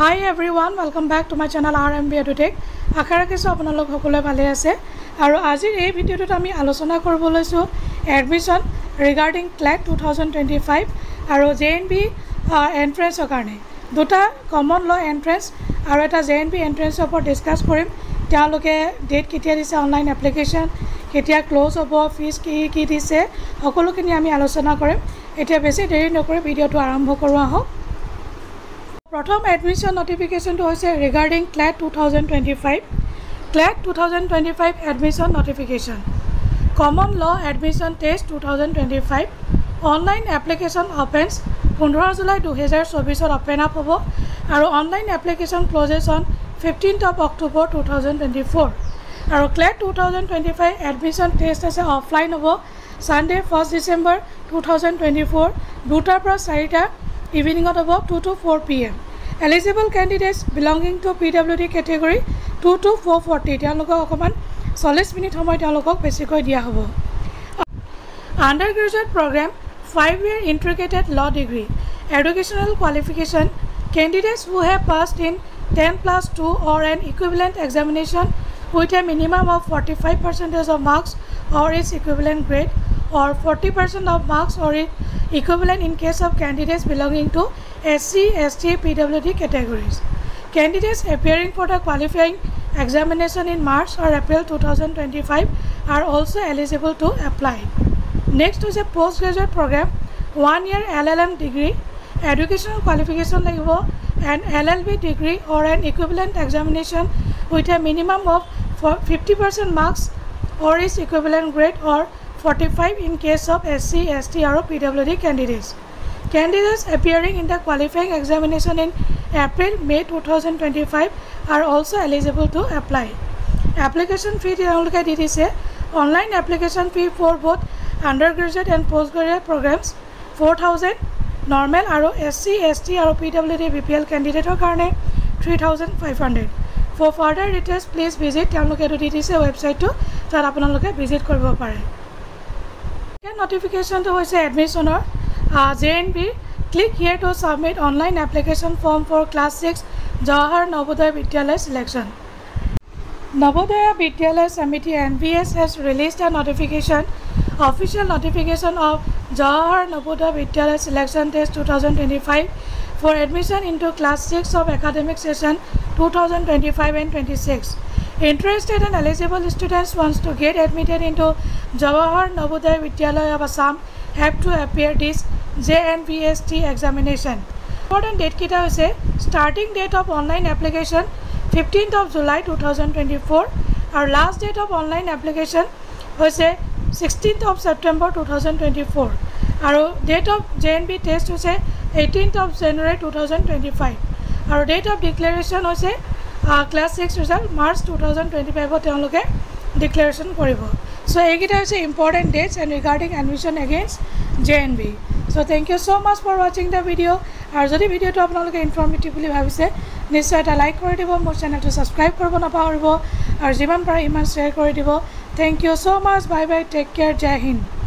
Hi everyone, welcome back to my channel RMB EduTech. আশা ৰাখিছো আপোনালোক সকলোৱে ভালে আছে আৰু আজিৰ এই ভিডিঅ'টোত আমি আলোচনা কৰিব লৈছো এডমিশন ৰিগাৰ্ডিং ক্লেট 2025 আৰু JNB এন্ট্ৰেন্সৰ কাৰণে দুটা কমন ল এন্ট্ৰেন্স আৰু এটা JNB এন্ট্ৰেন্সৰ ওপৰত ডিসকাস কৰিম তেওঁলোকে ডেট কেতিয়া দিছে অনলাইন এপ্লিকেশন কেতিয়া ক্লোজ হ'ব ফিজ কি দিছে সকলোখিনি আমি আলোচনা কৰিম এতিয়া বেছি দেৰি নকৰি ভিডিঅ'টো আৰম্ভ কৰো আহক প্ৰথম এডমিশন নোটিফিকেশনটো হৈছে regarding clad 2025 CLAT 2025 admission notification common law admission test 2025 online application opens 15 July 2024 open up hobo aru online application closes on 15th of October 2024 aru CLAT 2025 admission test ase offline hobo Sunday 1st December 2024 2 pra 4 ta evening hobo 2 to 4 pm eligible candidates belonging to PWD category 2 to 440 তেওঁলোকক অকমান 40 minute সময় তেওঁলোকক বেছিকৈ দিয়া হ'ব undergraduate program 5-year integrated law degree educational qualification candidates who have passed in 10+2 or an equivalent examination with a minimum of 45% of marks or its equivalent grade or 40% of marks or its equivalent in case of candidates belonging to SC, ST, PWD categories. Candidates appearing for the qualifying examination in March or April 2025 are also eligible to apply. Next is a postgraduate program, 1-year LLM degree, educational qualification like an LLB degree or an equivalent examination with a minimum of 50% marks or its equivalent grade or 45 in case of SC, ST or PWD candidates. Candidates appearing in the qualifying examination in April, May 2025 are also eligible to apply. Application fee is online application fee for both undergraduate and postgraduate programs 4,000 normal aro SC, ST aro PWD BPL candidate or karne 3,500. For further details please visit DTC website to tar apanaloke visit koribo pare. Notification to hoise admission or JNB click here to submit online application form for class 6 Jawahar Navodaya Vidyalaya selection. Navodaya Vidyalaya Samiti NVS has released a notification, official notification of Jawahar Navodaya Vidyalaya selection test 2025 for admission into class 6 of academic session 2025 and 26. Interested and eligible students wants to get admitted into Jawahar Navodaya Vidyalaya of Assam have to appear this JNVST examination. Important date kita hoise starting date of online application 15th of July 2024 our last date of online application hoise 16th of September 2024 our date of JNB test hoise 18th of January 2025 our date of declaration hoise class 6 result March 2025 তেওঁলোকে declaration কৰিব so এইগিটা হৈছে important dates and regarding admission against JNB so thank you so much for watching the video আৰু যদি ভিডিওটো আপোনালোকে informative বুলি ভাবিছে নিশ্চয় এটা লাইক কৰি দিব মোৰ চেনেলটো সাবস্ক্ৰাইব কৰিব নাপাহৰিব আৰু যিমান পাৰে ইমান শেয়াৰ কৰি দিব thank you so much bye bye take care jai hind